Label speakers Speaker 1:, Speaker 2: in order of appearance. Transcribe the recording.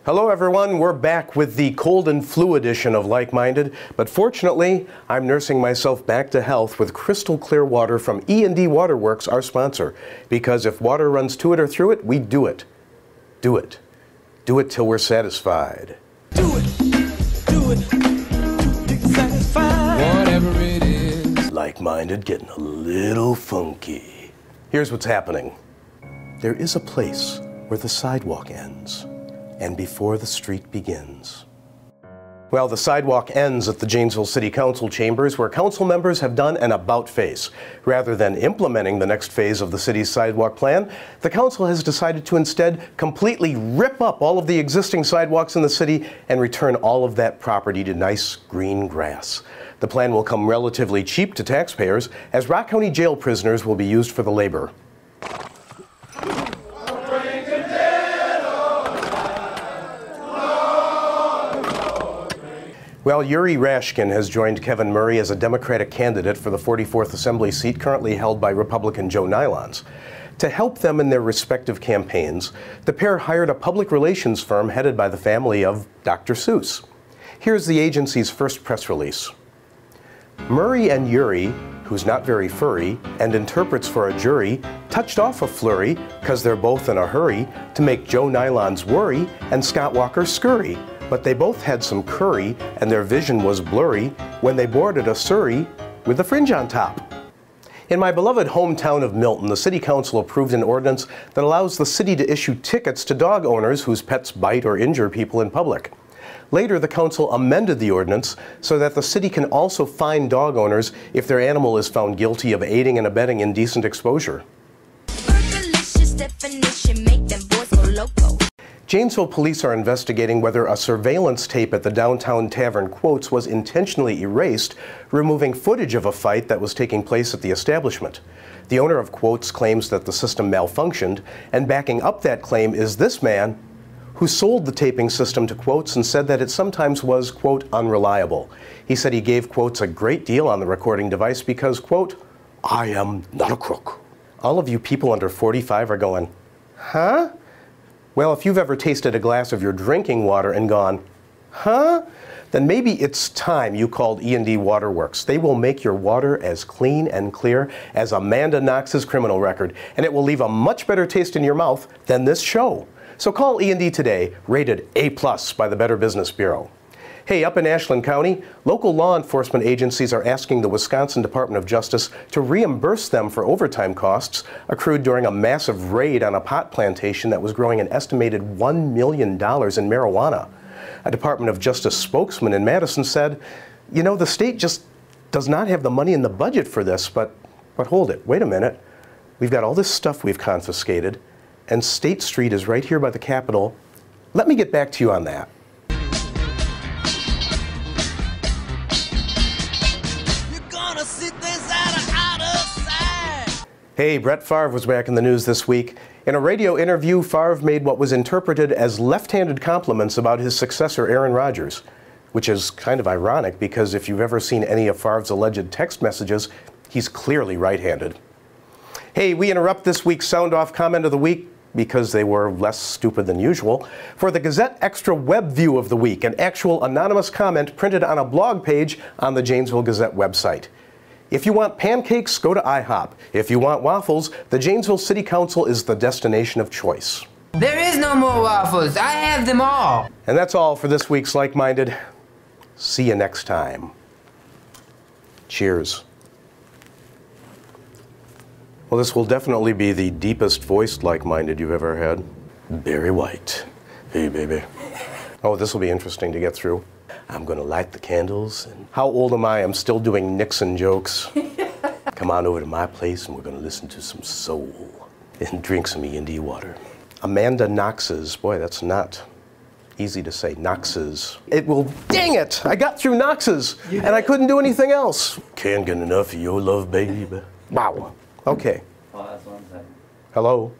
Speaker 1: Hello everyone, we're back with the cold and flu edition of Like-Minded, but fortunately, I'm nursing myself back to health with crystal clear water from E&D Waterworks, our sponsor. Because if water runs to it or through it, we do it. Do it. Do it till we're satisfied.
Speaker 2: Do it, till satisfied. Whatever it is.
Speaker 1: Like-Minded getting a little funky. Here's what's happening. There is a place where the sidewalk ends and before the street begins. Well, the sidewalk ends at the Janesville City Council chambers, where council members have done an about-face. Rather than implementing the next phase of the city's sidewalk plan, the council has decided to instead completely rip up all of the existing sidewalks in the city and return all of that property to nice green grass. The plan will come relatively cheap to taxpayers, as Rock County jail prisoners will be used for the labor. Well, Yuri Rashkin has joined Kevin Murray as a Democratic candidate for the 44th Assembly seat currently held by Republican Joe Nylons. To help them in their respective campaigns, the pair hired a public relations firm headed by the family of Dr. Seuss. Here's the agency's first press release. Murray and Yuri, who's not very furry and interprets for a jury, touched off a flurry, 'cause they're both in a hurry, to make Joe Nylons worry and Scott Walker scurry. But they both had some curry, and their vision was blurry when they boarded a surrey with a fringe on top. In my beloved hometown of Milton, the City Council approved an ordinance that allows the city to issue tickets to dog owners whose pets bite or injure people in public. Later, the council amended the ordinance so that the city can also fine dog owners if their animal is found guilty of aiding and abetting indecent exposure. Janesville police are investigating whether a surveillance tape at the downtown tavern Quotes was intentionally erased, removing footage of a fight that was taking place at the establishment. The owner of Quotes claims that the system malfunctioned, and backing up that claim is this man who sold the taping system to Quotes and said that it sometimes was, quote, unreliable. He said he gave Quotes a great deal on the recording device because, quote, I am not a crook. All of you people under 45 are going, huh? Well, if you've ever tasted a glass of your drinking water and gone, huh? Then maybe it's time you called E&D Waterworks. They will make your water as clean and clear as Amanda Knox's criminal record, and it will leave a much better taste in your mouth than this show. So call E&D today, rated A+ by the Better Business Bureau. Hey, up in Ashland County, local law enforcement agencies are asking the Wisconsin Department of Justice to reimburse them for overtime costs accrued during a massive raid on a pot plantation that was growing an estimated $1 million in marijuana. A Department of Justice spokesman in Madison said, you know, the state just does not have the money in the budget for this, but hold it, wait a minute. We've got all this stuff we've confiscated, and State Street is right here by the Capitol. Let me get back to you on that. Hey, Brett Favre was back in the news this week. In a radio interview, Favre made what was interpreted as left-handed compliments about his successor, Aaron Rodgers, which is kind of ironic because if you've ever seen any of Favre's alleged text messages, he's clearly right-handed. Hey, we interrupt this week's Sound Off Comment of the Week because they were less stupid than usual, for the Gazette Extra Web View of the Week, an actual anonymous comment printed on a blog page on the Janesville Gazette website. If you want pancakes, go to IHOP. If you want waffles, the Janesville City Council is the destination of choice.
Speaker 3: There is no more waffles. I have them all.
Speaker 1: And that's all for this week's Like-Minded. See you next time. Cheers. Well, this will definitely be the deepest voiced Like-Minded you've ever had. Barry White. Hey, baby. Oh, this will be interesting to get through. I'm going to light the candles. And how old am I? I'm still doing Nixon jokes. Come on over to my place and we're going to listen to some soul and drink some E&D water. Amanda Knox's. Boy, that's not easy to say. Knox's. It will, dang it! I got through Knox's and I couldn't do anything else. Can't get enough of your love, baby. Wow. Okay. Hello?